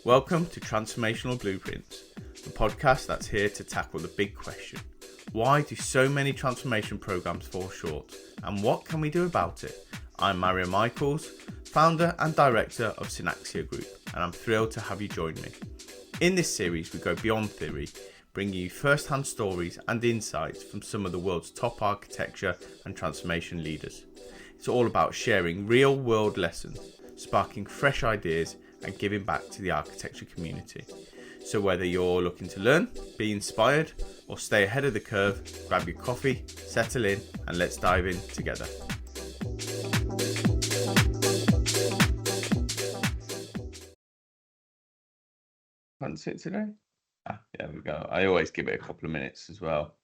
Welcome to Transformational Blueprints, the podcast that's here to tackle the big question. Why do so many transformation programs fall short, and what can we do about it? I'm Mario Michaels, founder and director of Hilti Group, and I'm thrilled to have you join me. In this series, we go beyond theory, bringing you first-hand stories and insights from some of the world's top architecture and transformation leaders. It's all about sharing real-world lessons, sparking fresh ideas, and giving back to the architecture community. So whether you're looking to learn, be inspired, or stay ahead of the curve, grab your coffee, settle in, and let's dive in together. Can't sit today? There we go. I always give it a couple of minutes as well.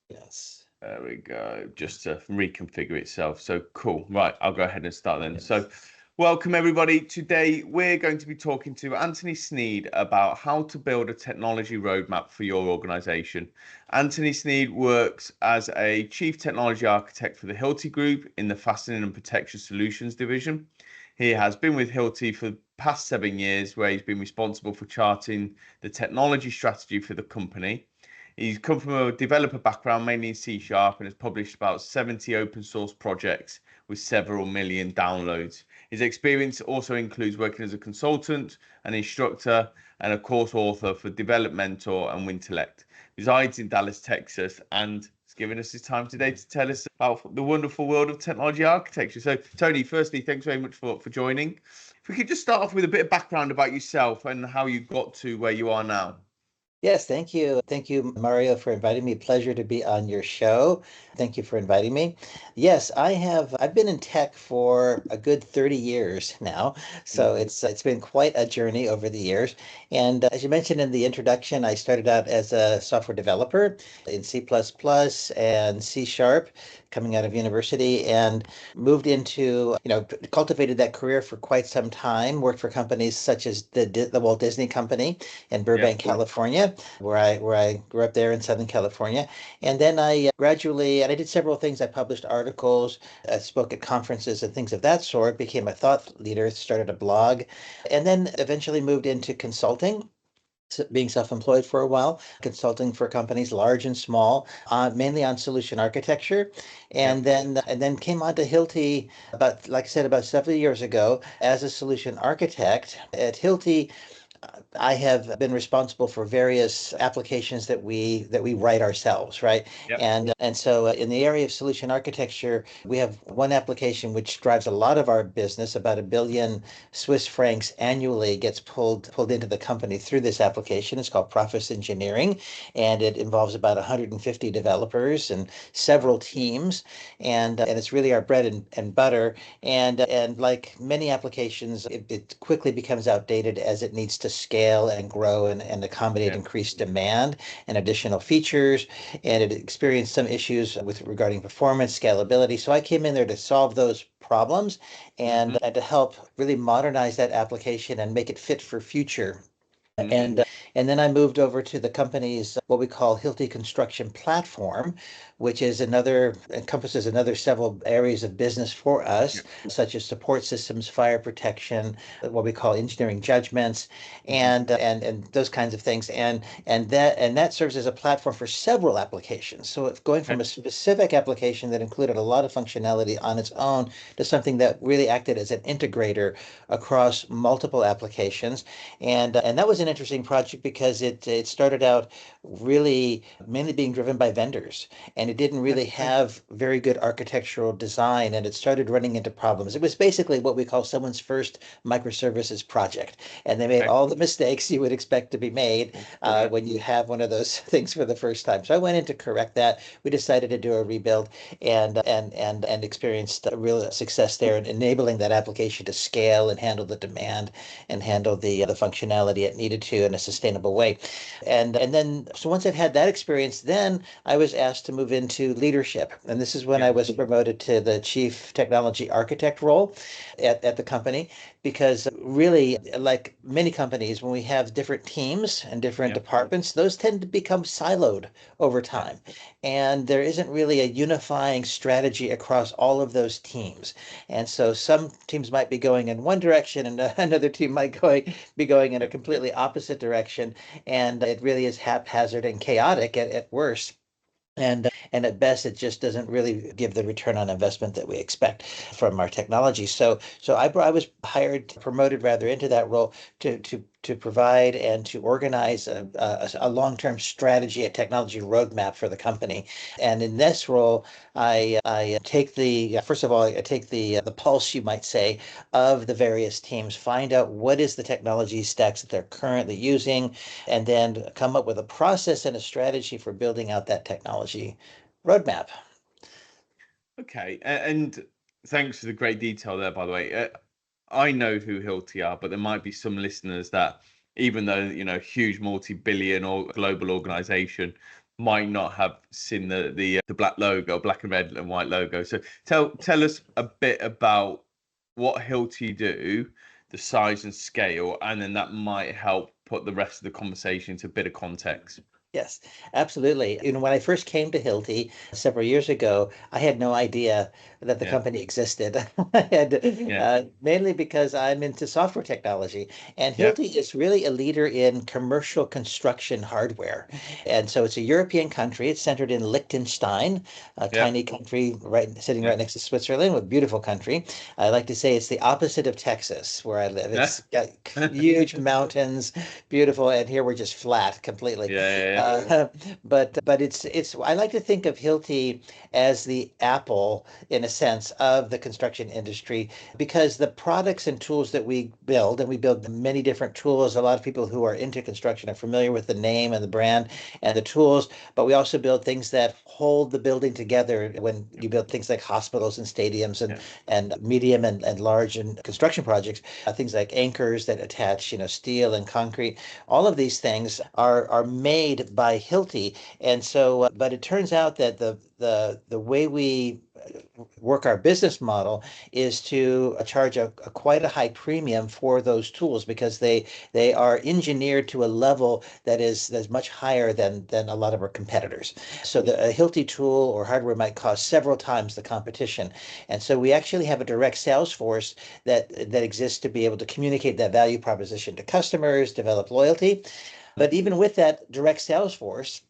Yes. There we go. Just to reconfigure itself. So cool. Right, I'll go ahead and start then. Yes. So welcome everybody. Today we're going to be talking to Anthony Sneed about how to build a technology roadmap for your organization. Anthony Sneed works as a chief technology architect for the Hilti Group in the Fastening and Protection Solutions division. He has been with Hilti for the past 7 years, where he's been responsible for charting the technology strategy for the company. He's come from a developer background, mainly in C# and has published about 70 open source projects with several million downloads. His experience also includes working as a consultant, an instructor, and a course author for Develop Mentor and Wintellect. Resides in Dallas, Texas, and has given us his time today to tell us about the wonderful world of technology architecture. So, Tony, firstly, thanks very much for joining. If we could just start off with a bit of background about yourself and how you got to where you are now. Yes, thank you. Thank you, Mario, for inviting me. Pleasure to be on your show. Thank you for inviting me. Yes, I've been in tech for a good 30 years now. So it's been quite a journey over the years. And as you mentioned in the introduction, I started out as a software developer in C++ and C#, coming out of university, and moved into, cultivated that career for quite some time, worked for companies such as the Walt Disney Company in Burbank, California, where I grew up there in Southern California. And then I gradually, and I did several things. I published articles, I spoke at conferences and things of that sort, became a thought leader, started a blog, and then eventually moved into consulting, being self-employed for a while, consulting for companies large and small, mainly on solution architecture, and then came on to Hilti about several years ago as a solution architect at Hilti. I have been responsible for various applications that we write ourselves, right? Yep. And so in the area of solution architecture, we have one application which drives a lot of our business. About 1 billion Swiss francs annually gets pulled into the company through this application. It's called Process Engineering, and it involves about 150 developers and several teams, and it's really our bread and butter. And like many applications, it quickly becomes outdated as it needs to scale and grow and accommodate increased demand and additional features. And it experienced some issues regarding performance, scalability. So I came in there to solve those problems and to help really modernize that application and make it fit for future. And then I moved over to the company's what we call Hilti Construction Platform, which encompasses another several areas of business for us, such as support systems, fire protection, what we call engineering judgments, and those kinds of things. And that serves as a platform for several applications. So it's going from a specific application that included a lot of functionality on its own to something that really acted as an integrator across multiple applications. And that was an interesting project because it started out really mainly being driven by vendors, and it didn't really have very good architectural design, and it started running into problems. It was basically what we call someone's first microservices project, and they made all the mistakes you would expect to be made when you have one of those things for the first time. So I went in to correct that. We decided to do a rebuild and experienced a real success there in enabling that application to scale and handle the demand and handle the functionality it needed needed to in a sustainable way. And then so once I've had that experience, then I was asked to move into leadership. And this is when Yeah. I was promoted to the chief technology architect role at the company. Because really, like many companies, when we have different teams and different Yeah. departments, those tend to become siloed over Yeah. time. And there isn't really a unifying strategy across all of those teams. And so some teams might be going in one direction and another team might be going in a Yeah. completely opposite direction. And it really is haphazard and chaotic at worst. And at best, it just doesn't really give the return on investment that we expect from our technology. So I was hired, promoted rather, into that role to provide and to organize a long-term strategy, a technology roadmap for the company. And in this role, I take the first of all, I take the pulse, you might say, of the various teams, find out what is the technology stacks that they're currently using, and then come up with a process and a strategy for building out that technology roadmap. Okay. And thanks for the great detail there, by the way. I know who Hilti are, but there might be some listeners that, even though, huge multi-billion or global organization, might not have seen the black logo, black and red and white logo. So tell us a bit about what Hilti do, the size and scale, and then that might help put the rest of the conversation into a bit of context. Yes, absolutely. When I first came to Hilti several years ago, I had no idea that the Yeah. company existed. And Yeah. mainly because I'm into software technology, and Yeah. Hilti is really a leader in commercial construction hardware. And so it's a European country. It's centered in Liechtenstein, a Yeah. tiny country sitting Yeah. right next to Switzerland, a beautiful country. I like to say it's the opposite of Texas, where I live. Yeah. It's got huge mountains, beautiful, and here we're just flat completely. Yeah. Uh, but it's I like to think of Hilti as the Apple in a sense of the construction industry, because the products and tools that we build, and we build many different tools. A lot of people who are into construction are familiar with the name and the brand and the tools, but we also build things that hold the building together. When Yeah. you build things like hospitals and stadiums Yeah. and medium and large and construction projects, things like anchors that attach, steel and concrete. All of these things are made by Hilti. And so, but it turns out that the way we work our business model is to charge a quite a high premium for those tools, because they are engineered to a level that's much higher than a lot of our competitors. So a Hilti tool or hardware might cost several times the competition. And so we actually have a direct sales force that exists to be able to communicate that value proposition to customers, develop loyalty. But even with that direct sales force,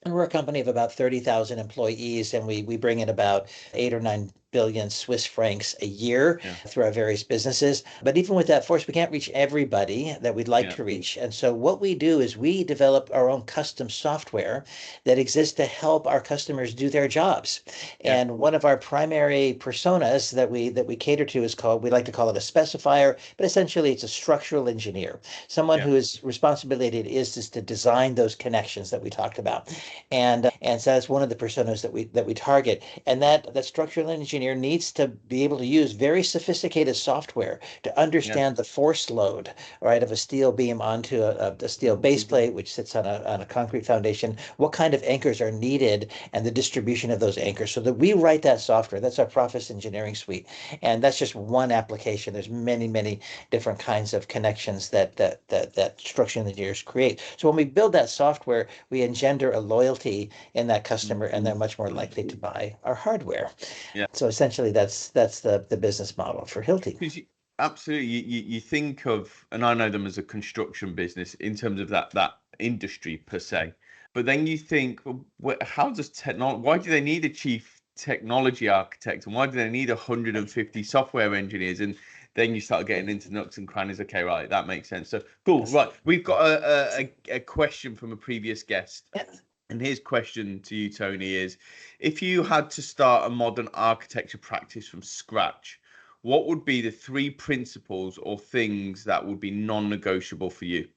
and we're a company of about 30,000 employees, and we bring in about 8 or 9 billion Swiss francs a year Yeah. through our various businesses. But even with that force, we can't reach everybody that we'd like Yeah. to reach. And so what we do is we develop our own custom software that exists to help our customers do their jobs. Yeah. And one of our primary personas that we cater to is called, we like to call it a specifier, but essentially it's a structural engineer, someone Yeah. whose responsibility it is to design those connections that we talked about. And so that's one of the personas that we target. And that structural engineer needs to be able to use very sophisticated software to Yeah. understand the force load, right, of a steel beam onto a steel base plate, which sits on a concrete foundation. What kind of anchors are needed, and the distribution of those anchors, so that we write that software. That's our process engineering suite, and that's just one application. There's many different kinds of connections that structural engineers create. So when we build that software, we engender a loyalty in that customer, and they're much more likely to buy our hardware. Yeah. So essentially, that's the business model for Hilti. Because absolutely, you think of, and I know them as a construction business in terms of that industry per se, but then you think, well, how does technology? Why do they need a chief technology architect, and why do they need 150 software engineers? And then you start getting into nooks and crannies. Okay, right, that makes sense. So cool. Yes. Right, we've got a question from a previous guest. Yes. And his question to you, Tony, is if you had to start a modern architecture practice from scratch, what would be the three principles or things that would be non-negotiable for you?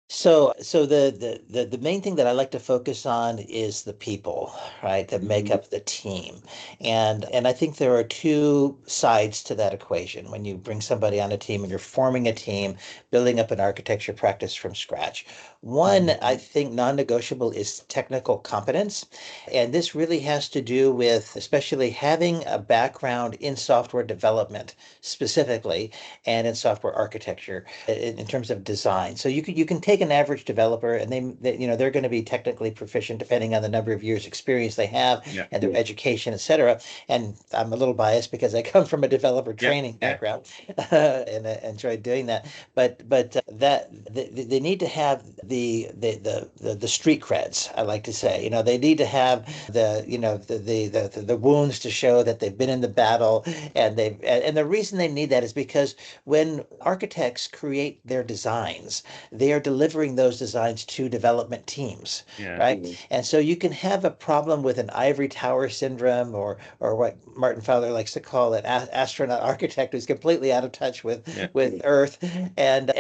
So the main thing that I like to focus on is the people, right, that make up the team. And I think there are two sides to that equation. When you bring somebody on a team and you're forming a team, building up an architecture practice from scratch. One, Hmm. I think non-negotiable is technical competence. And this really has to do with especially having a background in software development specifically and in software architecture in terms of design. So you can take an average developer and they're going to be technically proficient depending on the number of years experience they have Yeah. and their education, et cetera. And I'm a little biased because I come from a developer Yeah. training Yeah. background and I enjoyed doing that. But that they need to have the street creds, I like to say. They need to have the wounds to show that they've been in the battle, and the reason they need that is because when architects create their designs, they are delivering those designs to development teams, Yeah. right? And so you can have a problem with an ivory tower syndrome, or what Martin Fowler likes to call an astronaut architect who's completely out of touch with Yeah. Earth, and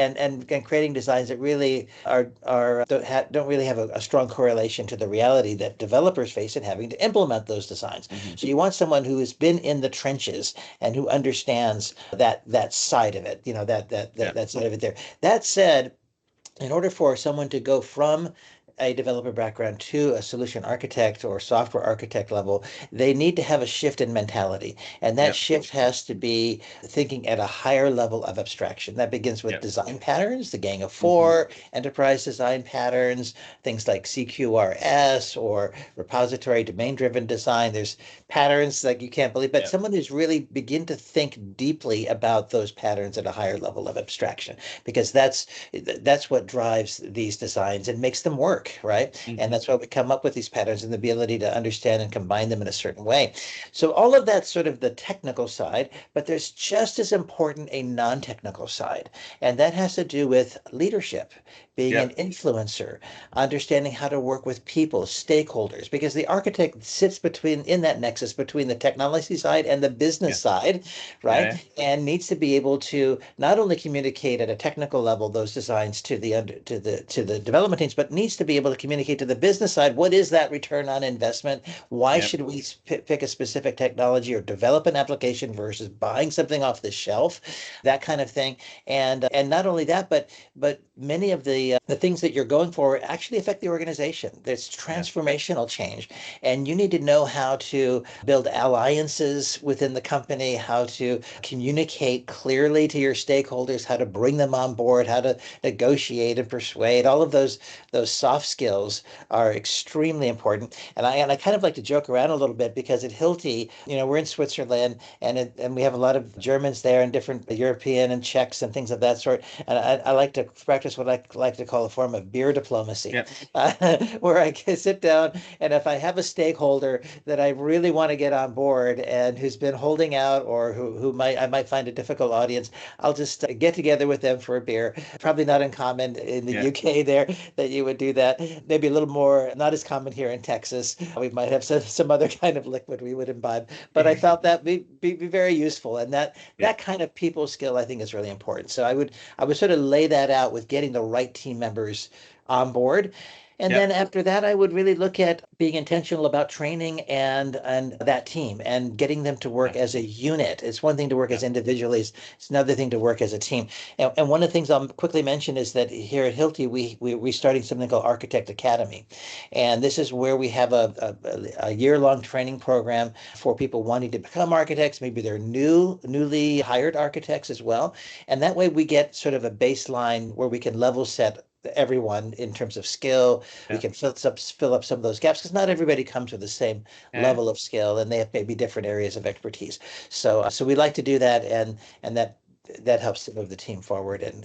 creating designs that really don't really have a strong correlation to the reality that developers face in having to implement those designs. Hmm. So you want someone who has been in the trenches and who understands that side of it, Yeah. that side of it there. That said, in order for someone to go from a developer background to a solution architect or software architect level, they need to have a shift in mentality. And that Yeah. shift has to be thinking at a higher level of abstraction. That begins with Yeah. design patterns, the Gang of Hmm. Four, enterprise design patterns, things like CQRS or repository domain driven design. There's patterns like you can't believe, but Yeah. someone who's really begin to think deeply about those patterns at a higher level of abstraction, because that's what drives these designs and makes them work, right? And Hmm. that's why we come up with these patterns and the ability to understand and combine them in a certain way. So all of that's sort of the technical side, but there's just as important a non-technical side, and that has to do with leadership, being Yeah. an influencer, understanding how to work with people, stakeholders, because the architect sits between in that nexus between the technology side and the business Yeah. side, right? Yeah. And needs to be able to not only communicate at a technical level those designs to the development teams, but needs to be able to communicate to the business side what is that return on investment? Why Yeah. should we pick a specific technology or develop an application versus buying something off the shelf? That kind of thing. And not only that, but many of the things that you're going for actually affect the organization. There's Yeah. transformational change, and you need to know how to build alliances within the company, how to communicate clearly to your stakeholders, how to bring them on board, how to negotiate and persuade. All of those soft skills are extremely important. And I kind of like to joke around a little bit because at Hilti, we're in Switzerland, and we have a lot of Germans there and different European and Czechs and things of that sort. And I like to practice what I like to call a form of beer diplomacy, Yeah. where I can sit down, and if I have a stakeholder that I really want to get on board and who's been holding out, or who I might find a difficult audience, I'll just get together with them for a beer. Probably not uncommon in the Yeah. UK there that you would do that. Maybe a little more, not as common here in Texas. We might have some other kind of liquid we would imbibe, but I felt that be very useful, and Yeah. that kind of people skill I think is really important. So I would sort of lay that out with getting the right team members on board. And Yeah. then after that, I would really look at being intentional about training and that team and getting them to work Yeah. as a unit. It's one thing to work Yeah. as individually, it's another thing to work as a team. And one of the things I'll quickly mention is that here at Hilti, we're starting something called Architect Academy. And this is where we have a year-long training program for people wanting to become architects. Maybe they're newly hired architects as well. And that way we get sort of a baseline where we can level set everyone in terms of skill. We Yeah. can fill up some of those gaps because not everybody comes with the same Yeah. level of skill, and they have maybe different areas of expertise. So we like to do that, and that helps to move the team forward and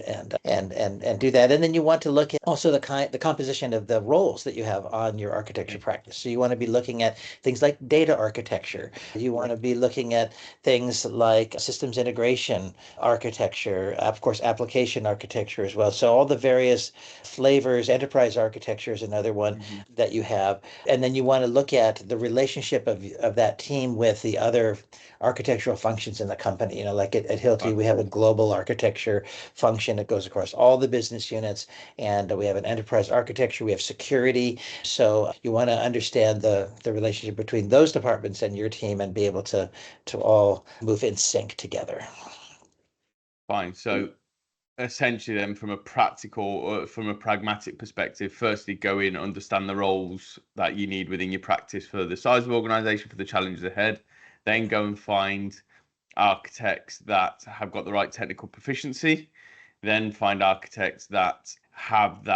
do that. And then you want to look at also the composition of the roles that you have on your Yeah. architecture practice. So you want to be looking at things like data architecture. You want to be looking at things like systems integration architecture, of course, application architecture as well. So all the various flavors, enterprise architecture is another one Hmm. that you have. And then you want to look at the relationship of that team with the other architectural functions in the company. Like at Hilti, Right. we have global architecture function that goes across all the business units. And we have an enterprise architecture, we have security. So you want to understand the relationship between those departments and your team and be able to all move in sync together. Fine. So essentially then from a practical or from a pragmatic perspective, firstly go in, understand the roles that you need within your practice for the size of organization, for the challenges ahead, then go and find architects that have got the right technical proficiency, then find architects that have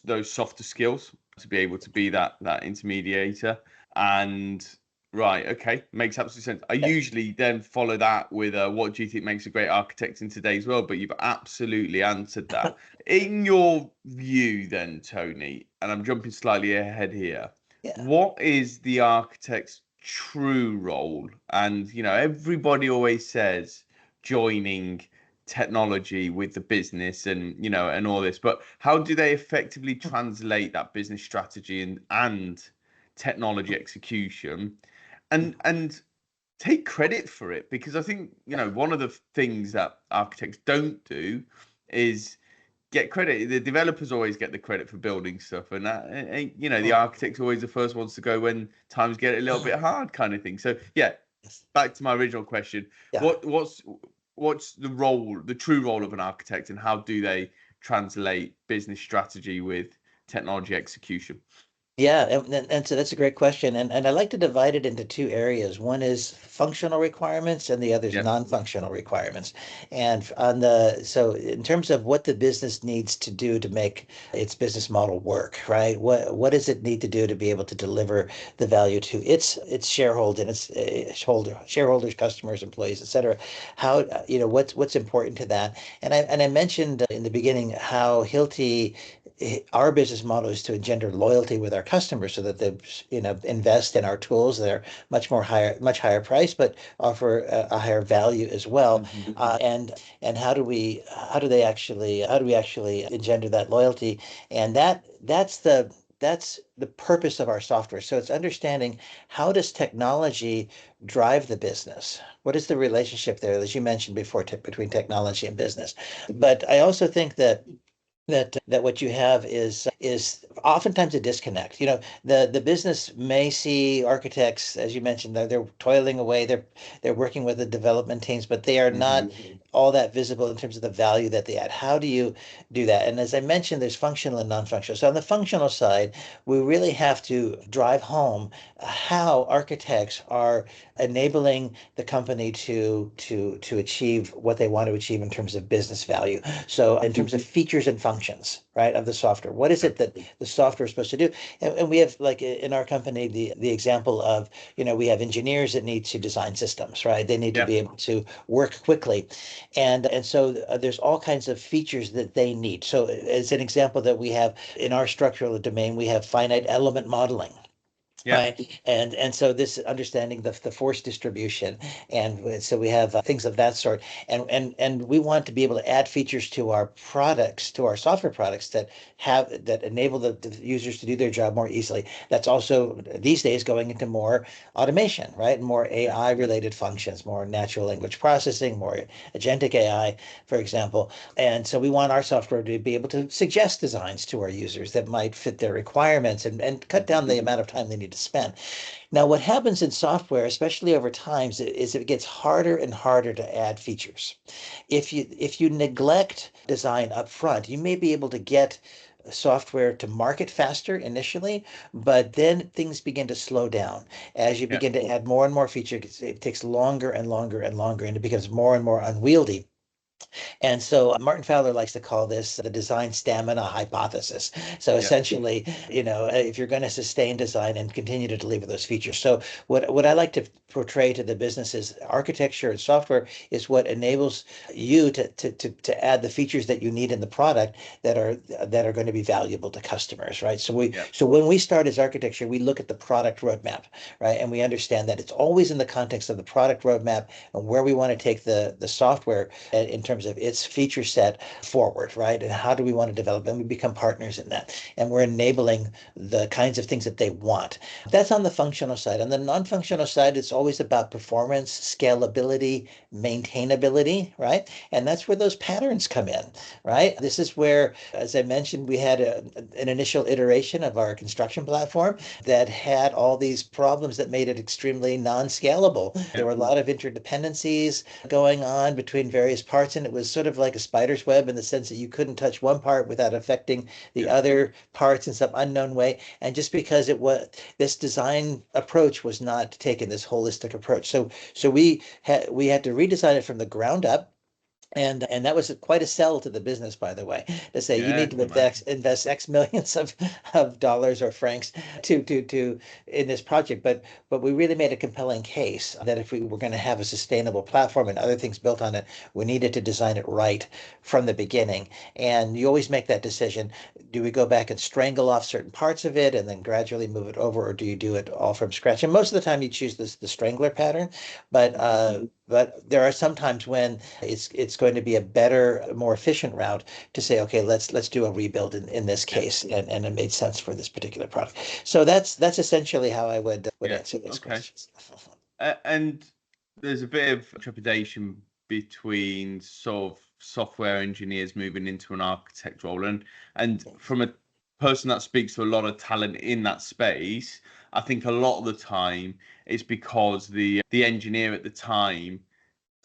those softer skills to be able to be that intermediator. And right, okay, makes absolute sense. I usually then follow that with what do you think makes a great architect in today's world? But you've absolutely answered that. In your view, then, Tony, and I'm jumping slightly ahead here, Yeah. what is the architect's true role? And everybody always says joining technology with the business and and all this, but how do they effectively translate that business strategy and technology execution and take credit for it? Because I think one of the things that architects don't do is get credit. The developers always get the credit for building stuff, and the architects are always the first ones to go when times get a little bit hard, kind of thing. So yeah, back to my original question: Yeah. what's the true role of an architect, and how do they translate business strategy with technology execution? Yeah, and so that's a great question. And I like to divide it into two areas. One is functional requirements and the other is Yeah. non-functional requirements. And so in terms of what the business needs to do to make its business model work, right? What does it need to do to be able to deliver the value to its shareholders and its shareholders, customers, employees, et cetera? How, what's important to that? And I mentioned in the beginning how Hilti our business model is to engender loyalty with our customers so that they invest in our tools that are much higher price but offer a higher value as well. And how do we actually engender that loyalty? And that's the purpose of our software. So it's understanding, how does technology drive the business? What is the relationship there, as you mentioned before, between technology and business? But I also think that what you have is oftentimes a disconnect. The business may see architects, as you mentioned, they're toiling away, they're working with the development teams, but they are not all that visible in terms of the value that they add. How do you do that? And as I mentioned, there's functional and non-functional. So on the functional side, we really have to drive home how architects are enabling the company to achieve what they want to achieve in terms of business value. So in terms of features and functions, right, of the software, what is it that the software is supposed to do? And we have, like in our company, the example of, we have engineers that need to design systems, right? They need to be able to work quickly. And so there's all kinds of features that they need. So as an example that we have in our structural domain, we have finite element modeling. Yeah. Right. And so this understanding the force distribution, and so we have things of that sort, and we want to be able to add features to our products, to our software products that enable the users to do their job more easily. That's also these days going into more automation, right? More AI related functions, more natural language processing, more agentic AI, for example. And so we want our software to be able to suggest designs to our users that might fit their requirements and cut down the amount of time they need to spend. Now, what happens in software, especially over time, is it gets harder and harder to add features. If you neglect design up front, you may be able to get software to market faster initially, but then things begin to slow down as you begin to add more and more features. It takes longer and longer and longer, and it becomes more and more unwieldy. And so Martin Fowler likes to call this the design stamina hypothesis. So essentially, if you're going to sustain design and continue to deliver those features. So what I like to portray to the business is architecture and software is what enables you to add the features that you need in the product that are going to be valuable to customers, right? So when we start as architecture, we look at the product roadmap, right? And we understand that it's always in the context of the product roadmap and where we want to take the software in terms of its feature set forward, right? And how do we want to develop? And we become partners in that. And we're enabling the kinds of things that they want. That's on the functional side. On the non-functional side, it's always about performance, scalability, maintainability, right? And that's where those patterns come in, right? This is where, as I mentioned, we had an initial iteration of our construction platform that had all these problems that made it extremely non-scalable. There were a lot of interdependencies going on between various parts, and it was sort of like a spider's web in the sense that you couldn't touch one part without affecting the other parts in some unknown way. And just because it was this design approach was not taken, this holistic approach. So we had to redesign it from the ground up. And that was quite a sell to the business, by the way, to say you need to invest X millions of dollars or francs to in this project. But we really made a compelling case that if we were going to have a sustainable platform and other things built on it, we needed to design it right from the beginning. And you always make that decision. Do we go back and strangle off certain parts of it and then gradually move it over, or do you do it all from scratch? And most of the time you choose the strangler pattern, but there are some times when it's going to be a better, more efficient route to say, okay, let's do a rebuild in this case, and it made sense for this particular product. So that's essentially how I would answer those questions. And there's a bit of trepidation between sort of software engineers moving into an architect role, and from a person that speaks to a lot of talent in that space, I think a lot of the time it's because the engineer at the time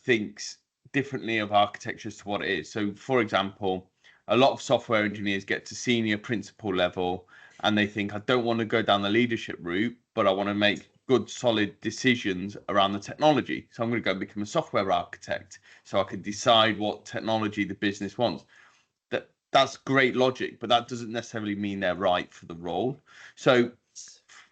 thinks differently of architecture as to what it is. So, for example, a lot of software engineers get to senior principal level and they think, I don't want to go down the leadership route, but I want to make good, solid decisions around the technology. So I'm going to go become a software architect so I can decide what technology the business wants. That's great logic, but that doesn't necessarily mean they're right for the role. So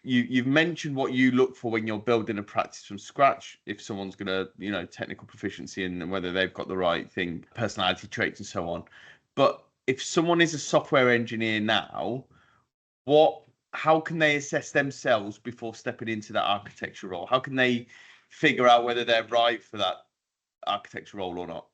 you've mentioned what you look for when you're building a practice from scratch. If someone's going to, technical proficiency and whether they've got the right thing, personality traits and so on. But if someone is a software engineer now, how can they assess themselves before stepping into that architecture role? How can they figure out whether they're right for that architecture role or not?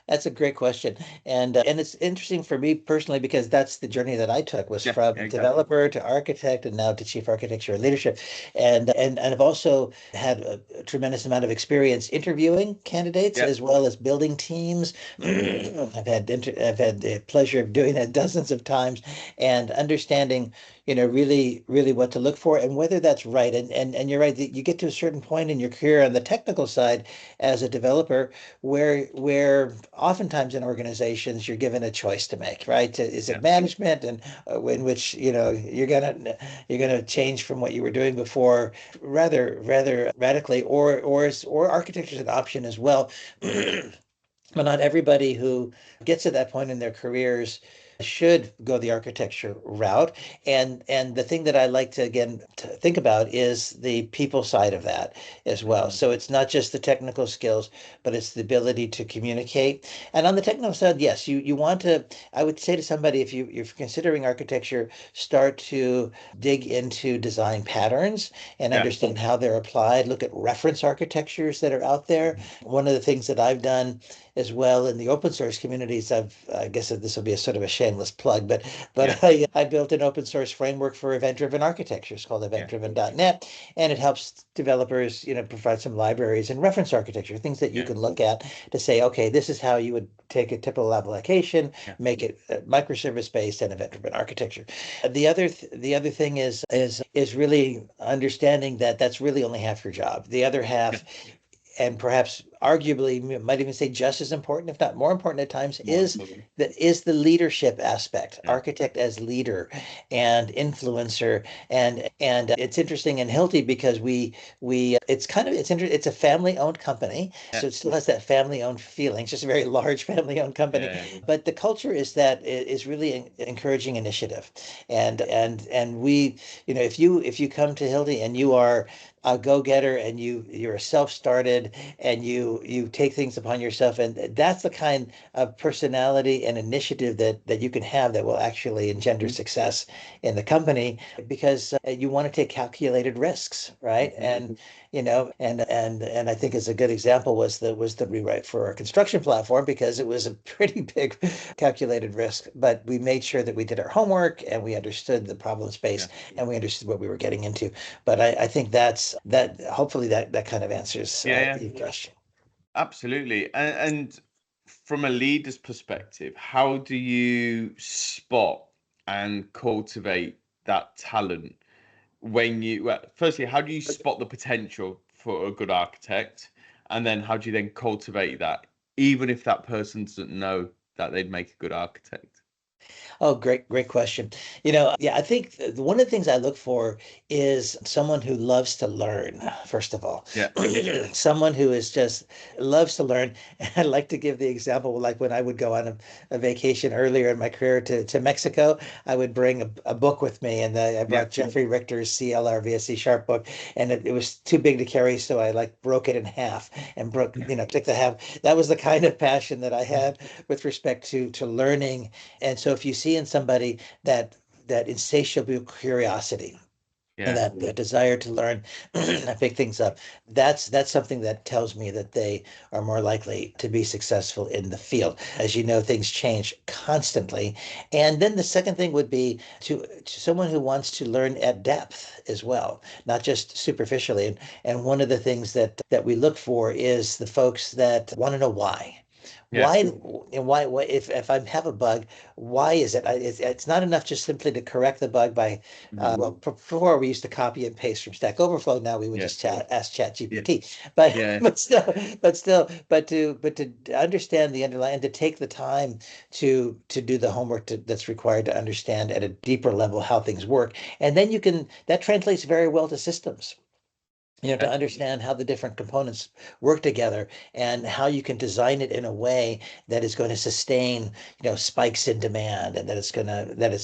That's a great question. And it's interesting for me personally because that's the journey that I took was from developer to architect and now to chief architecture and leadership. And I've also had a tremendous amount of experience interviewing candidates as well as building teams. I've had the pleasure of doing that dozens of times and understanding really, really what to look for and whether that's right. And you're right, you get to a certain point in your career on the technical side as a developer where oftentimes in organizations you're given a choice to make, right? Is it management and in which you're gonna change from what you were doing before rather radically, or architecture is an option as well. But not everybody who gets to that point in their careers should go the architecture route. And the thing that I like to think about is the people side of that as well. So it's not just the technical skills, but it's the ability to communicate. And on the technical side, yes, you want to, I would say to somebody, if you're considering architecture, start to dig into design patterns and understand how they're applied. Look at reference architectures that are out there. One of the things that I've done as well in the open source communities, I guess this will be a sort of a shameless plug, but I built an open source framework for event-driven architecture. It's called event-driven.net, and it helps developers, provide some libraries and reference architecture, things that you can look at to say, okay, this is how you would take a typical application, make it microservice based and event-driven architecture. The other thing is really understanding that that's really only half your job. The other half, and perhaps arguably might even say just as important, if not more important at times, is the leadership aspect. Architect as leader and influencer, and it's interesting in Hilti because it's a family-owned company, so it still has that family-owned feeling. It's just a very large family-owned company, but the culture is really encouraging initiative, and we, if you come to Hilti and you are a go-getter and you're self-started and you you take things upon yourself, and that's the kind of personality and initiative that you can have that will actually engender success in the company, because you want to take calculated risks, right? And and I think as a good example was the rewrite for our construction platform, because it was a pretty big calculated risk, but we made sure that we did our homework and we understood the problem space and we understood what we were getting into. But I think that hopefully that kind of answers your question. Absolutely. And from a leader's perspective, how do you spot and cultivate that talent when well, firstly, how do you spot the potential for a good architect? And then how do you then cultivate that, even if that person doesn't know that they'd make a good architect? Oh, great question. Yeah, I think one of the things I look for is someone who loves to learn, first of all. Yeah. Someone who is just loves to learn. And I like to give the example, like when I would go on a vacation earlier in my career to Mexico, I would bring a book with me, and I Yeah. brought Jeffrey Richter's CLR VSC Sharp book, and it was too big to carry, so I like broke it in half and took the half. That was the kind of passion that I had with respect to learning. And so if you see in somebody that insatiable curiosity and Yeah. that desire to learn and pick things up, that's something that tells me that they are more likely to be successful in the field. As you know, things change constantly. And then the second thing would be to someone who wants to learn at depth as well, not just superficially. And one of the things that we look for is the folks that want to know why. Yeah. Why if I have a bug, why is it? It's not enough just simply to correct the bug by Mhm. well, before we used to copy and paste from Stack Overflow. Now we would Yeah. just ask Chat GPT. But Yeah. but to understand the underlying, and to take the time to do the homework that's required to understand at a deeper level how things work, and then that translates very well to systems, to Okay. understand how the different components work together and how you can design it in a way that is going to sustain, spikes in demand, and that it's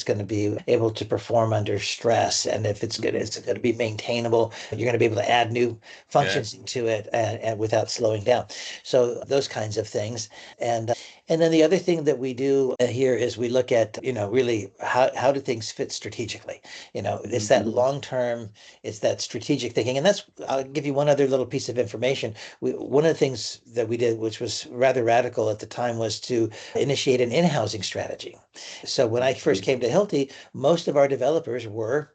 going to be able to perform under stress. And if it's going to be maintainable, you're going to be able to add new Yeah. functions into it, and without slowing down. So those kinds of things. And then the other thing that we do here is we look at, really how do things fit strategically. It's Mhm. that long term, it's that strategic thinking. And I'll give you one other little piece of information. One of the things that we did, which was rather radical at the time, was to initiate an in-housing strategy. So when I first came to Hilti, most of our developers were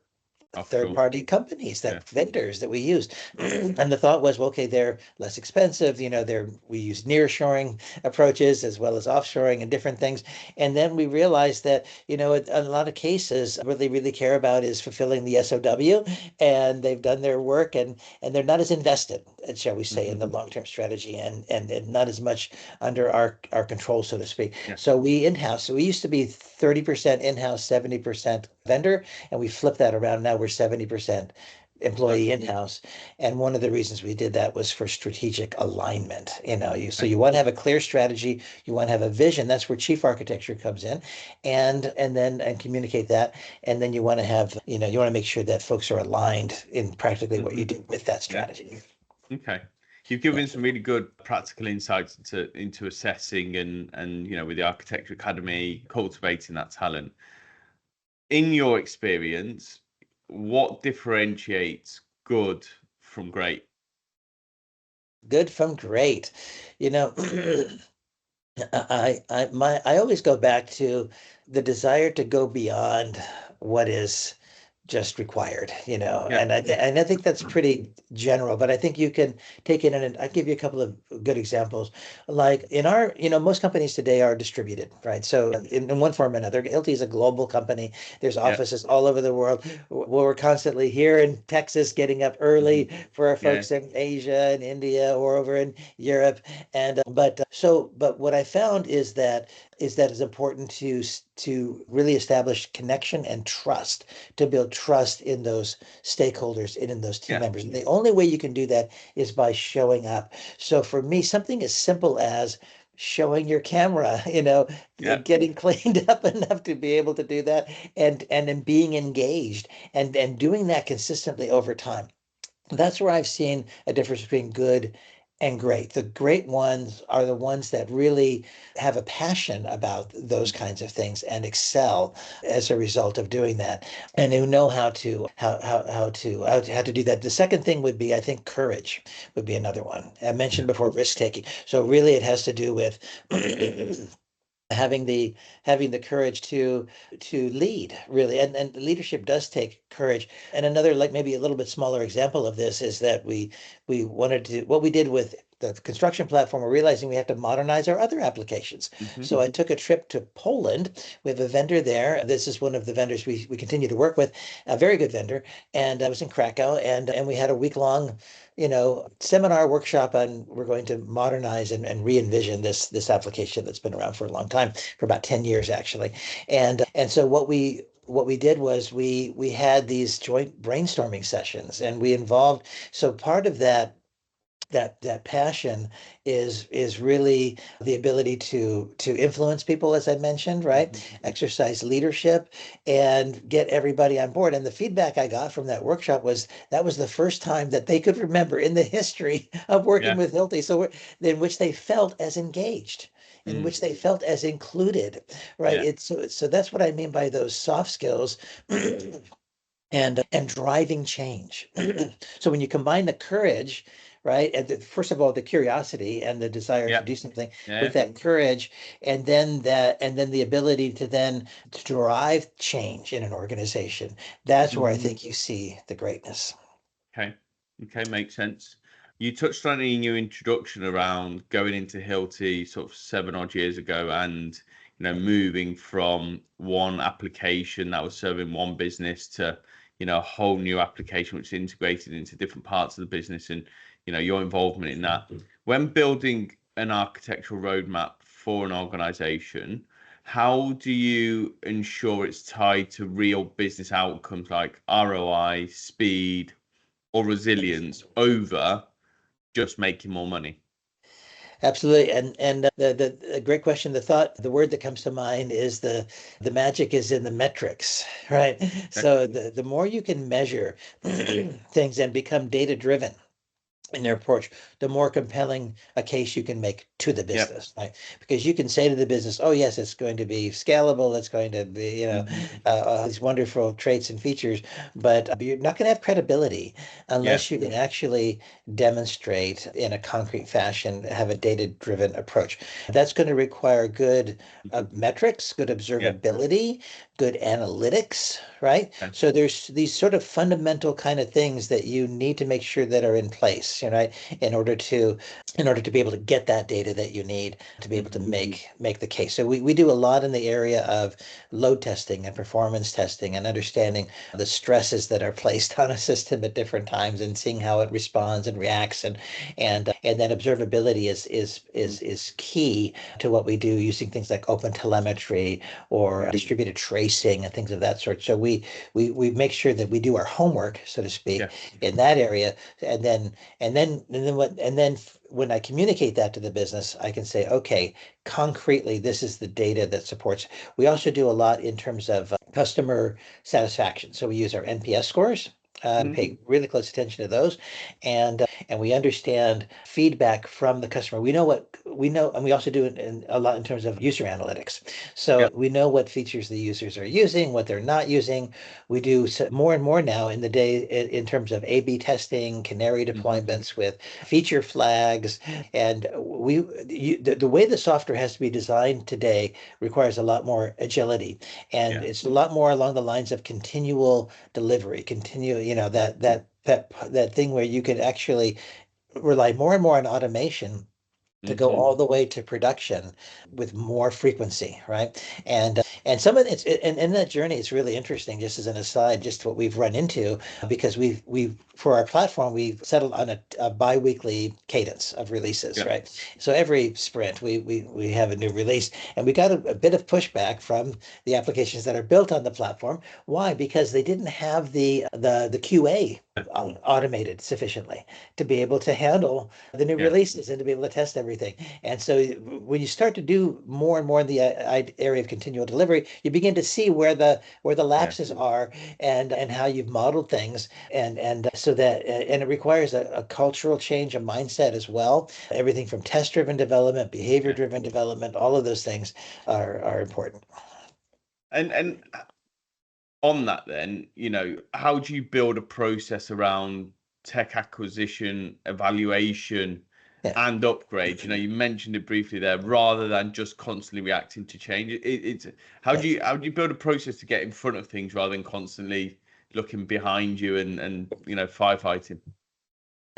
Offshore. third-party companies, Yeah. that vendors that we used. And the thought was, well, okay, they're less expensive, we use nearshoring approaches as well as offshoring and different things. And then we realized that, in a lot of cases, what they really care about is fulfilling the SOW, and they've done their work, and they're not as invested, shall we say, in Mhm. the long-term strategy, and not as much under our control, so to speak. Yeah. So we in-house. So we used to be 30% in-house, 70% vendor, and we flipped that around. Now we're 70% employee Okay. in-house. And one of the reasons we did that was for strategic alignment. So Okay. you want to have a clear strategy, you want to have a vision. That's where chief architecture comes in, and communicate that. And then you want to have, you want to make sure that folks are aligned in practically what you Mhm. do with that Yeah. strategy. Okay. You've Yeah. given some really good practical insights into assessing and with the Architecture Academy, cultivating that talent. In your experience, what differentiates good from great? Good from great. You know, I always go back to the desire to go beyond what is just required, Yeah. and I think that's pretty general, but I think you can take it in, and I'll give you a couple of good examples. Like in our, most companies today are distributed, right? So in one form or another, Hilti is a global company. There's Yeah. offices all over the world. We're constantly here in Texas, getting up Mhm. early for our Yeah. folks in Asia and India or over in Europe. And but what I found is that it's important to really establish connection and trust, to build trust in those stakeholders and in those team Yeah. members. And the only way you can do that is by showing up. So for me, something as simple as showing your camera, Yeah. getting cleaned up enough to be able to do that, and then being engaged, and doing that consistently over time. That's where I've seen a difference between good and great. The great ones are the ones that really have a passion about those kinds of things and excel as a result of doing that, and who know how to do that. The second thing would be, I think, courage would be another one. I mentioned Yeah. before risk taking. So really, it has to do with having the courage to lead, really. And leadership does take courage. And another, like, maybe a little bit smaller example of this is that we wanted to, what we did with the construction platform, we're realizing we have to modernize our other applications. Hmm. So I took a trip to Poland. We have a vendor there. This is one of the vendors we continue to work with, a very good vendor. And I was in Krakow, and we had a week long, seminar workshop on, we're going to modernize and re-envision this application that's been around for a long time, for about 10 years actually. And so what we did was we had these joint brainstorming sessions, and we involved, so part of that passion is really the ability to influence people, as I mentioned, right? Hmm. Exercise leadership and get everybody on board. And the feedback I got from that workshop was that was the first time that they could remember in the history of working Yeah. with Hilti, so in which they felt as engaged, in Mm. which they felt as included, right? Yeah. So that's what I mean by those soft skills. And driving change. So when you combine the courage, right, and first of all, the curiosity and the desire to Yeah. do something Yeah. with that courage, and then the ability to then drive change in an organization, that's where I Mhm. think you see the greatness. Okay. Okay, makes sense. You touched on it in your introduction around going into Hilti sort of 7 odd years ago and moving from one application that was serving one business to a whole new application which is integrated into different parts of the business and your involvement in that. When building an architectural roadmap for an organization, how do you ensure it's tied to real business outcomes like ROI, speed, or resilience over just making more money? Absolutely. And the great question, the word that comes to mind is the magic is in the metrics, right? Okay. So the more you can measure things and become data driven in their approach, the more compelling a case you can make to the Yep. business, right? Because you can say to the business, "Oh yes, it's going to be scalable. It's going to be, Hmm. these wonderful traits and features," but you're not going to have credibility Yeah. unless you can actually demonstrate in a concrete fashion, have a data-driven approach. That's going to require good metrics, good Yeah. observability, good analytics, right? Okay. So there's these sort of fundamental kind of things that you need to make sure that are in place, right, in order to be able to get that data that you need to be able to Hmm. make the case. So we do a lot in the area of load testing and performance testing and understanding the stresses that are placed on a system at different times and seeing how it responds and reacts, and then observability is key to what we do, using things like open telemetry or Yeah. distributed tracing and things of that sort. So we make sure that we do our homework, so to speak, Yeah. in that area, and then when I communicate that to the business, I can say, okay, concretely, this is the data that supports. We also do a lot in terms of customer satisfaction. So we use our NPS scores. And Mhm. pay really close attention to those, and we understand feedback from the customer. We know, and we also do it a lot in terms of user analytics. So Yep. we know what features the users are using, what they're not using. We do more and more now in the day in terms of A/B testing, canary Hmm. deployments with feature flags, and the way the software has to be designed today requires a lot more agility, and Yeah. it's a lot more along the lines of continual delivery, that thing where you can actually rely more and more on automation to go Hmm. all the way to production with more frequency, right? And some of it's and in that journey, it's really interesting. Just as an aside, just what we've run into, because we've for our platform, we've settled on a bi-weekly cadence of releases, Yep. right? So every sprint, we have a new release, and we got a bit of pushback from the applications that are built on the platform. Why? Because they didn't have the QA automated sufficiently to be able to handle the new Yeah. releases and to be able to test everything. And so when you start to do more and more in the area of continual delivery, you begin to see where the Yeah. lapses are and how you've modeled things and so that and it requires a cultural change, a mindset as well. Everything from test-driven development, Yeah. behavior-driven development, all of those things are important. And on that then, how do you build a process around tech acquisition, evaluation, Yeah. and upgrade? You mentioned it briefly there, rather than just constantly reacting to change. It's Yeah. how do you build a process to get in front of things rather than constantly looking behind you and firefighting?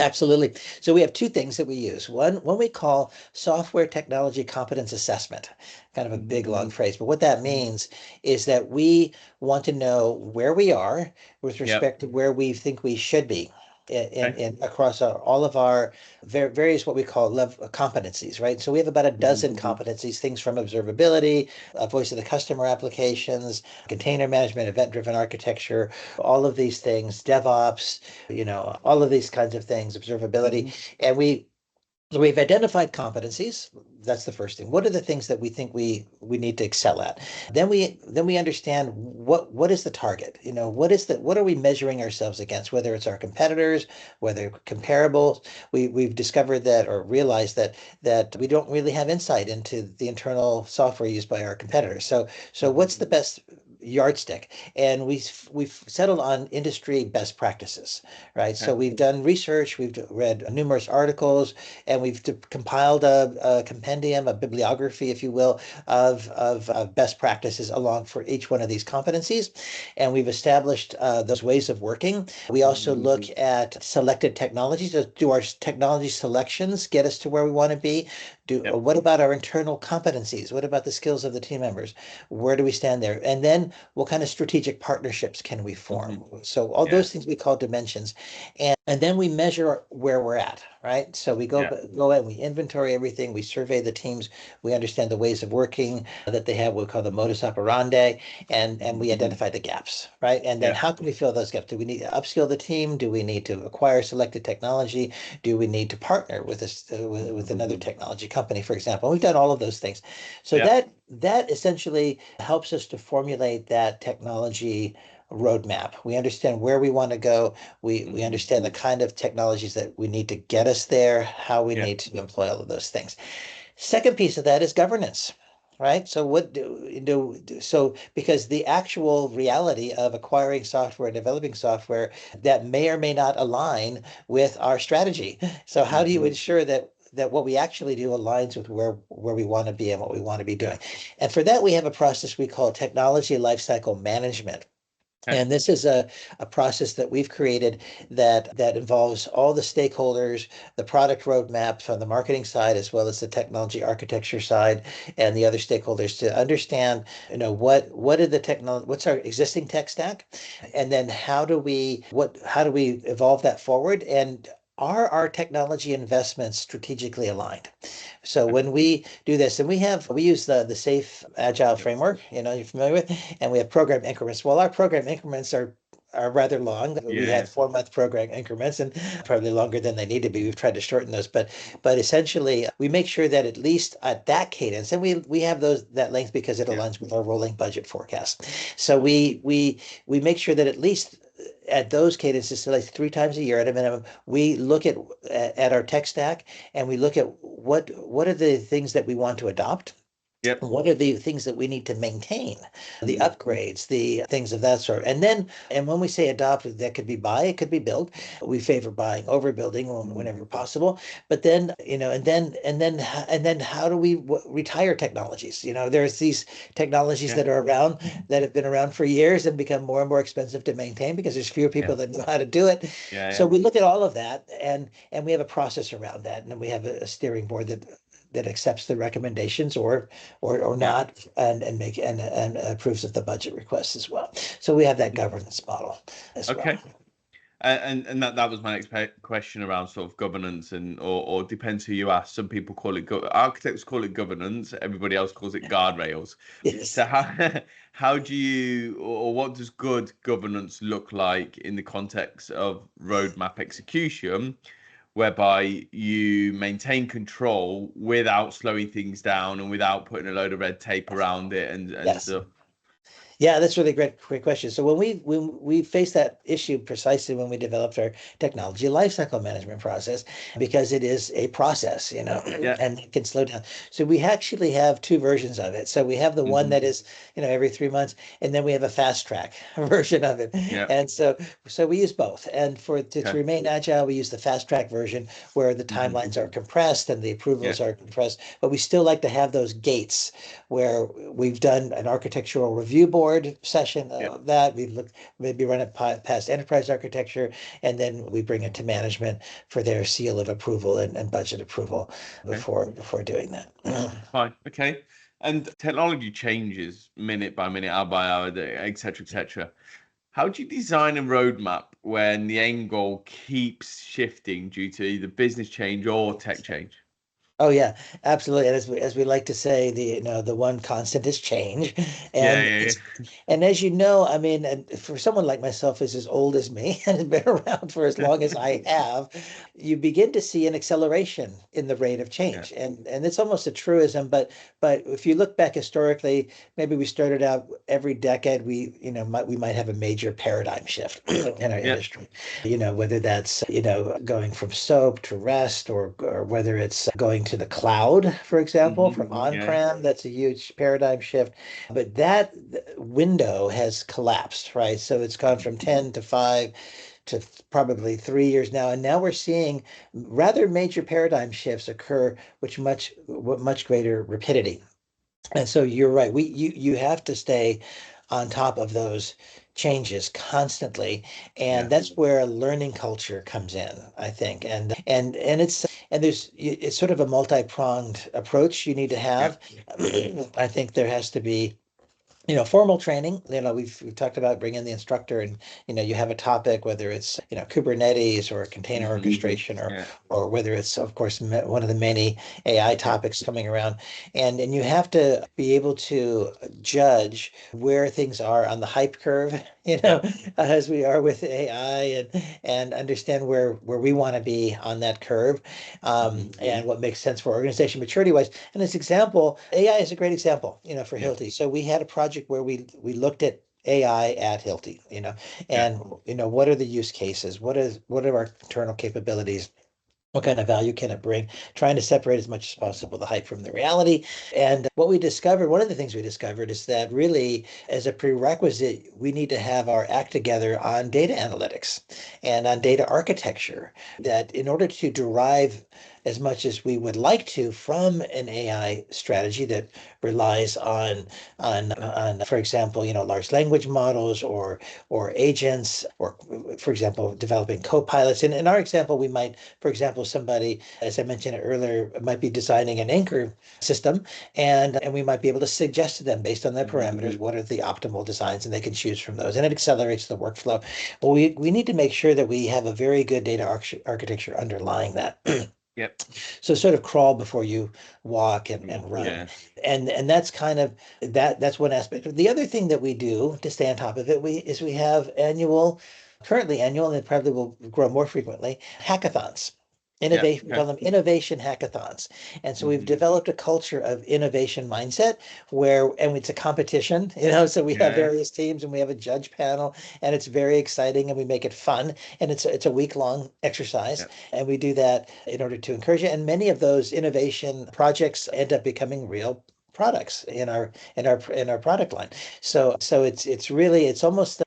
Absolutely. So we have two things that we use. One we call software technology competence assessment, kind of a big long phrase, but what that means is that we want to know where we are with Yep. respect to where we think we should be Okay. in across all of our various what we call competencies, right? So we have about a dozen competencies, things from observability, voice of the customer applications, container management, event-driven architecture, all of these things, DevOps, all of these kinds of things, observability. And we've identified competencies. That's the first thing. What are the things that we think we need to excel at? Then we understand what is the target? What are we measuring ourselves against? Whether it's our competitors, whether comparables. We've discovered that or realized that we don't really have insight into the internal software used by our competitors. So what's the best yardstick? And we've settled on industry best practices, right? So Okay. we've done research, we've read numerous articles, and we've compiled a compendium, a bibliography, if you will, of best practices along for each one of these competencies. And we've established those ways of working. We also look at selected technologies. Do our technology selections get us to where we want to be? Yep. What about our internal competencies? What about the skills of the team members? Where do we stand there? And then what kind of strategic partnerships can we form? So all Yeah. those things we call dimensions. And then we measure where we're at, right? So we Yeah. go in, we inventory everything, we survey the teams, we understand the ways of working that they have, what we call the modus operandi, and we identify the gaps, right? And then Yeah. how can we fill those gaps? Do we need to upskill the team? Do we need to acquire selected technology? Do we need to partner with with another technology company, for example? We've done all of those things. So Yeah. that essentially helps us to formulate that technology roadmap. We understand where we want to go. We understand the kind of technologies that we need to get us there, how we Yeah. need to employ all of those things. Second piece of that is governance, right? So what so because the actual reality of acquiring software and developing software that may or may not align with our strategy. So how do you ensure that what we actually do aligns with where we want to be and what we want to be Yeah. doing? And for that, we have a process we call technology lifecycle management. Okay. And this is a process that we've created that involves all the stakeholders, the product roadmap from the marketing side, as well as the technology architecture side, and the other stakeholders to understand, what are the technology, what's our existing tech stack, and then how do we evolve that forward, and are our technology investments strategically aligned? So Okay. when we do this, and we use the safe agile Yep. framework, you're familiar with, and we have program increments. Well, our program increments are rather long. We Yeah. had Yeah. 4-month program increments and probably longer than they need to be. We've tried to shorten those, but essentially we make sure that at least at that cadence, and we have that length because it Yeah. aligns with our rolling budget forecast. So we make sure that at least at those cadences, so like 3 times a year at a minimum, we look at our tech stack and we look at what are the things that we want to adopt. Yep. What are the things that we need to maintain, the upgrades, the things of that sort? And when we say adopt, that could be buy, it could be build. We favor buying over building whenever possible. But then, and then how do we retire technologies? There's these technologies Yeah. that are around that have been around for years and become more and more expensive to maintain because there's fewer Yeah. people that know how to do it. Yeah. So Yeah. we look at all of that and we have a process around that. And then we have a steering board that accepts the recommendations or Yeah. not and approves of the budget requests as well. So we have that governance model as well. Okay. And that was my next question around sort of governance or depends who you ask. Some people call it architects call it governance. Everybody else calls it guardrails. Yes. So how do you or what does good governance look like in the context of roadmap execution, whereby you maintain control without slowing things down and without putting a load of red tape around it and Yes. stuff? Yeah, that's really great question. So when we faced that issue precisely when we developed our technology lifecycle management process, because it is a process, Yeah. and it can slow down. So we actually have two versions of it. So we have the one Hmm. that is, every 3 months, and then we have a fast track version of it. Yeah. And so we use both. And to Okay. remain agile, we use the fast track version where the Hmm. timelines are compressed and the Yeah. approvals are compressed. But we still like to have those gates where we've done an architectural review board session Yeah. of that. We look maybe run it past enterprise architecture, and then we bring it to management for their seal of approval and budget approval Okay. before doing that. Fine. Okay. And technology changes minute by minute, hour by hour, et cetera, et cetera. How do you design a roadmap when the end goal keeps shifting due to either business change or tech change? Oh yeah, absolutely. And as we like to say, the one constant is change, Yeah, and yeah, it's and as you know, I mean, and for someone like myself who's as old as me and has been around for as long as I have, you begin to see an acceleration in the rate of yeah, change, and it's almost a truism. But if you look back historically, maybe we started out every decade we might have a major paradigm shift in our yeah. industry, whether that's, going from SOAP to REST, or whether it's going to the cloud, for example, Hmm. from Yeah. on-prem. That's a huge paradigm shift. But that window has collapsed, right? So it's gone from 10 to 5 to probably 3 years now. And now we're seeing rather major paradigm shifts occur, with much greater rapidity. And so you're right. You have to stay on top of those changes constantly, and Yeah. that's where a learning culture comes in, I think. And it's sort of a multi-pronged approach you need to Yeah. have. I think there has to be, formal training. We've talked about bringing the instructor, and you have a topic, whether it's Kubernetes or container Hmm. orchestration, or Yeah. whether it's, of course, one of the many AI Yeah. topics coming around, and you have to be able to judge where things are on the hype curve, Yeah. as we are with AI, and understand where we want to be on that curve, Hmm. and what makes sense for organization maturity wise. And this example, AI is a great example, for Yeah. Hilti. So we had a project where we looked at AI at Hilti, Yeah. and what are the use cases? What are our internal capabilities? What kind of value can it bring? Trying to separate as much as possible the hype from the reality. And one of the things we discovered is that really, as a prerequisite, we need to have our act together on data analytics and on data architecture. That in order to derive as much as we would like to from an AI strategy that relies on, for example, large language models, or agents, or, for example, developing co-pilots. In our example, we might, for example, somebody, as I mentioned earlier, might be designing an anchor system, and we might be able to suggest to them, based on their Hmm. parameters, what are the optimal designs, and they can choose from those, and it accelerates the workflow. But we need to make sure that we have a very good data architecture underlying that. Yep. So sort of crawl before you walk, and run. Yeah. And that's kind of that's one aspect. The other thing that we do to stay on top of it, we have currently annual, and it probably will grow more frequently, hackathons. Yeah. Innovation, we Okay. call them innovation hackathons. And so we've Hmm. developed a culture of innovation mindset, and it's a competition, so we have Yeah. various teams, and we have a judge panel, and it's very exciting, and we make it fun, and it's a week-long exercise, Yeah. and we do that in order to encourage it. And many of those innovation projects end up becoming real products in our product line. So it's almost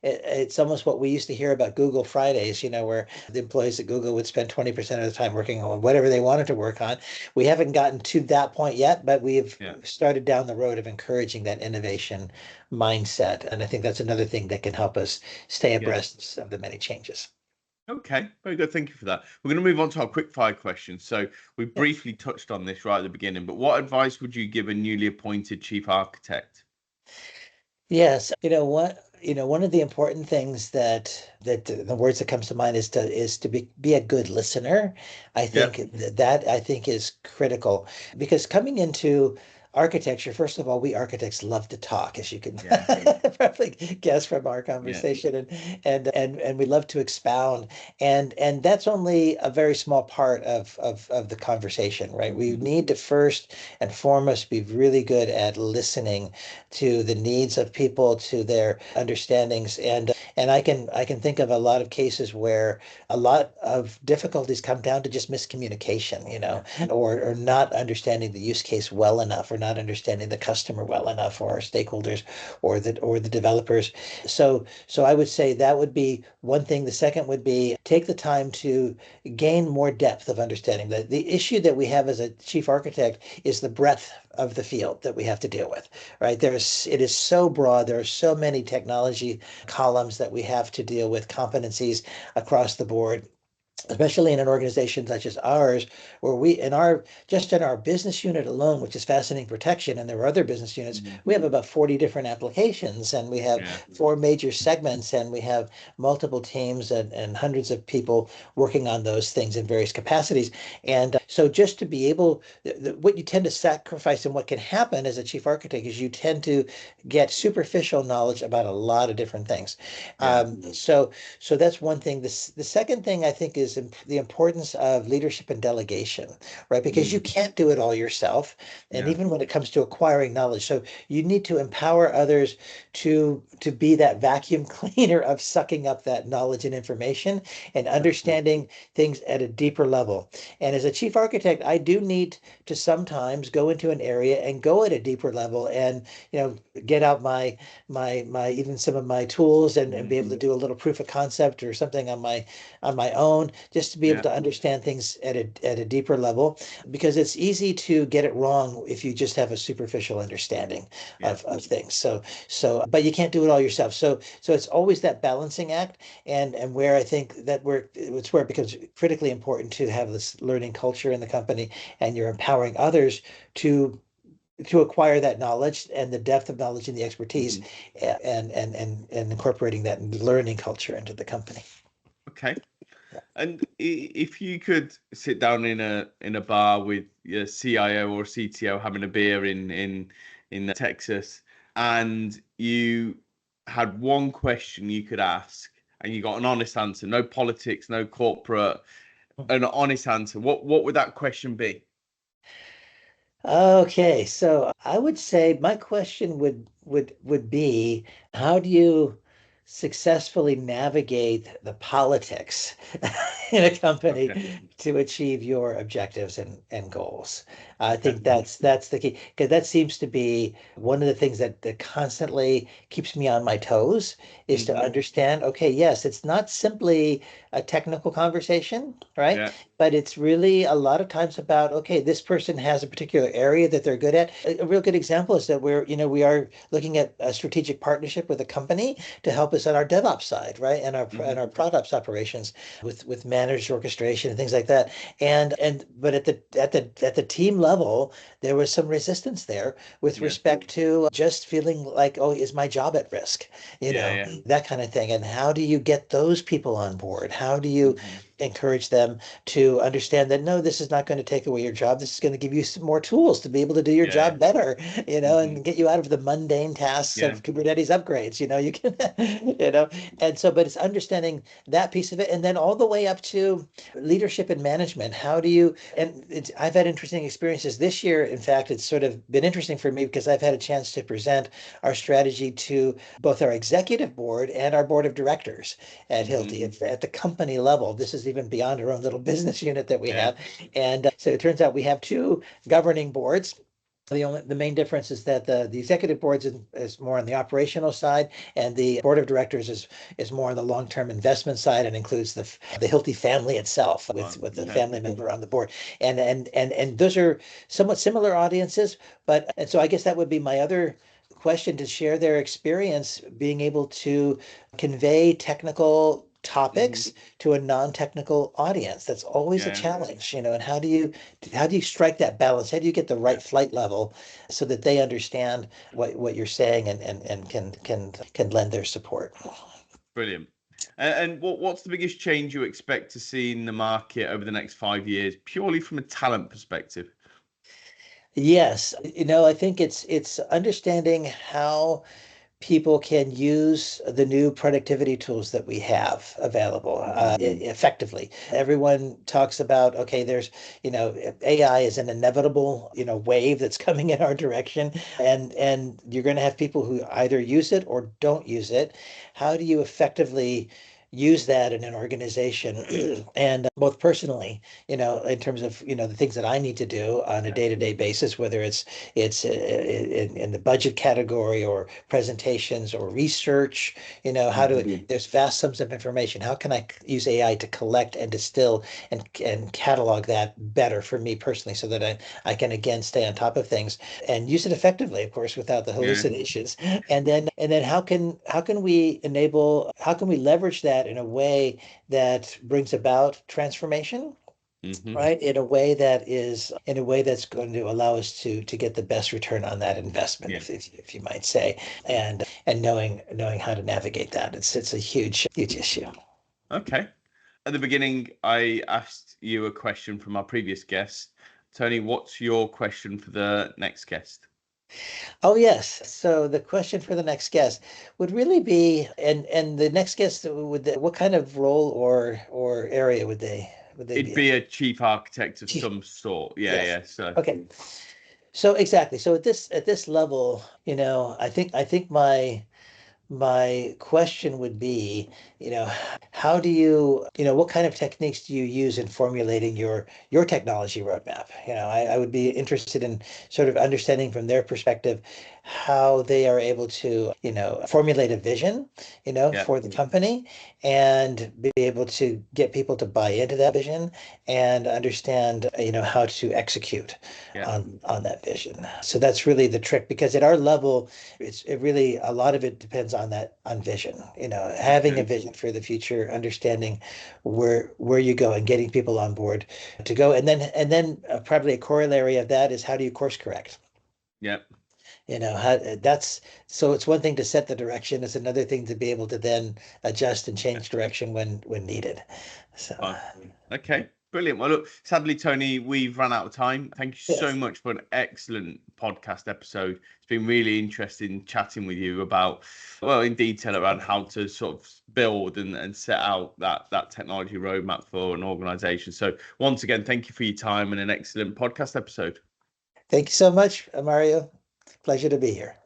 what we used to hear about Google Fridays, where the employees at Google would spend 20% of the time working on whatever they wanted to work on. We haven't gotten to that point yet, but we've Yeah. started down the road of encouraging that innovation mindset. And I think that's another thing that can help us stay Yeah. abreast of the many changes. Okay, very good. Thank you for that. We're going to move on to our quick fire questions. So we Yeah. briefly touched on this right at the beginning, but what advice would you give a newly appointed chief architect? Yes, one of the important things that the words that comes to mind is to be a good listener. I Yeah. think that I think is critical because coming into architecture, first of all, we architects love to talk, as you can Yeah. probably guess from our Yeah. conversation, and we love to expound, and that's only a very small part of the conversation, right? We Hmm. need to first and foremost be really good at listening to the needs of people, to their understandings. And I can think of a lot of cases where a lot of difficulties come down to just miscommunication, Yeah. or not understanding the use case well enough, or not understanding the customer well enough, or our stakeholders, or the developers. So I would say that would be one thing. The second would be take the time to gain more depth of understanding. The issue that we have as a chief architect is the breadth of the field that we have to deal with, right? It is so broad. There are so many technology columns that we have to deal with, competencies across the board, especially in an organization such as ours, where we in our business unit alone, which is fastening protection, and there are other business units, Hmm. we have about 40 different applications, and we have Yeah. four major segments, and we have multiple teams and hundreds of people working on those things in various capacities. And so just to be able, what you tend to sacrifice and what can happen as a chief architect is you tend to get superficial knowledge about a lot of different things. Yeah. So that's one thing. The second thing I think is the importance of leadership and delegation, right? Because you Mm. can't do it all yourself. And Yeah. even when it comes to acquiring knowledge, so you need to empower others to be that vacuum cleaner of sucking up that knowledge and information and Definitely. understanding things at a deeper level. And as a chief architect, I do need to sometimes go into an area and go at a deeper level and get out my even some of my tools and be Mm. able to do a little proof of concept or something on my own, just to be able Yeah. to understand things at a deeper level, because it's easy to get it wrong if you just have a superficial understanding Yeah. of things. So but you can't do it all yourself. So it's always that balancing act, and where I think that it's where it becomes critically important to have this learning culture in the company, and you're empowering others to acquire that knowledge and the depth of knowledge and the expertise, Hmm. and incorporating that learning culture into the company. Okay. And if you could sit down in a bar with your CIO or CTO having a beer in Texas, and you had one question you could ask, and you got an honest answer, no politics, no corporate, an honest answer, what would that question be? Okay, so I would say my question would be, how do you successfully navigate the politics in a company Okay. to achieve your objectives and goals? I Okay. think that's the key, because that seems to be one of the things that constantly keeps me on my toes, is to Hmm. understand, okay, yes, it's not simply a technical conversation, right? Yeah. But it's really a lot of times about, okay, this person has a particular area that they're good at. A real good example is that we are looking at a strategic partnership with a company to help us on our DevOps side, right? And Hmm. our product operations with managed orchestration and things like that. But at the team level, there was some resistance there with Yeah. respect to just feeling like, oh, is my job at risk? Yeah. Yeah. That kind of thing. And how do you get those people on board? How do you Hmm. encourage them to understand that, no, this is not going to take away your job. This is going to give you some more tools to be able to do your Yeah. job better, Hmm. and get you out of the mundane tasks Yeah. of Kubernetes upgrades. You can, and so, but it's understanding that piece of it. And then all the way up to leadership and management. How do you, I've had interesting experiences this year. In fact, it's sort of been interesting for me because I've had a chance to present our strategy to both our executive board and our board of directors at Hmm. Hilti at the company level. This is even beyond our own little business unit that we Yeah. have. And so it turns out we have two governing boards. The main difference is that the executive board is more on the operational side, and the board of directors is more on the long-term investment side, and includes the Hilti family itself, Right. with the Okay. family member on the board. And those are somewhat similar audiences, and so I guess that would be my other question, to share their experience being able to convey technical topics to a non-technical audience. That's always a Yeah. challenge, and how do you strike that balance? How do you get the Yeah. right flight level so that they understand what you're saying and can lend their support? Brilliant. And what's the biggest change you expect to see in the market over the next 5 years, purely from a talent perspective? Yes, I think it's understanding how people can use the new productivity tools that we have available effectively. Everyone talks about, okay, AI is an inevitable, wave that's coming in our direction, and you're going to have people who either use it or don't use it. How do you effectively use that in an organization and both personally, in terms of, the things that I need to do on a day-to-day basis, whether it's in the budget category or presentations or research, there's vast sums of information. How can I use AI to collect and distill and catalog that better for me personally so that I can again stay on top of things and use it effectively, of course, without the Yeah. hallucinations. And then how can we leverage that in a way that brings about transformation, Hmm. right? In a way that's going to allow us to get the best return on that investment, Yeah. if you might say, and knowing how to navigate that. It's a huge issue. Okay. At the beginning, I asked you a question from our previous guest. Tony, what's your question for the next guest? Oh yes. So the question for the next guest would really be, and the next guest what kind of role or area would they It'd be in? be a chief architect of some sort. Yeah, Yes. yeah. So, Okay. So exactly. So at this level, I think my question would be, you know, how do what kind of techniques do you use in formulating your technology roadmap? I would be interested in sort of understanding from their perspective how they are able to, formulate a vision, yeah, for the company and be able to get people to buy into that vision and understand, how to execute yeah. on that vision. So that's really the trick because at our level, it really a lot of it depends on vision, having a Okay. vision for the future, understanding where you go and getting people on board to go, and then probably a corollary of that is how do you course correct. Yeah. That's so it's one thing to set the direction, it's another thing to be able to then adjust and Yeah. change direction when needed. So Fine. Okay. Brilliant. Well, look, sadly, Tony, we've run out of time. Thank you so yes, much for an excellent podcast episode. It's been really interesting chatting with you about, well, in detail around how to sort of build and set out that technology roadmap for an organization. So once again, thank you for your time and an excellent podcast episode. thank you so much, Mario. Pleasure to be here.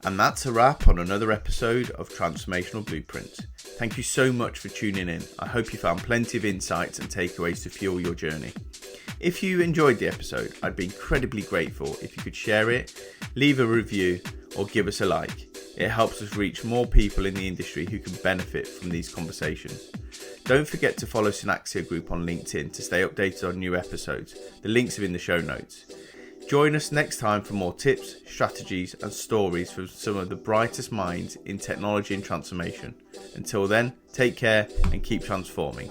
And that's a wrap on another episode of Transformational Blueprints. Thank you so much for tuning in. I hope you found plenty of insights and takeaways to fuel your journey. If you enjoyed the episode, I'd be incredibly grateful if you could share it, leave a review, or give us a like. It helps us reach more people in the industry who can benefit from these conversations. Don't forget to follow Synaxia Group on LinkedIn to stay updated on new episodes. The links are in the show notes. Join us next time for more tips, strategies, and stories from some of the brightest minds in technology and transformation. Until then, take care and keep transforming.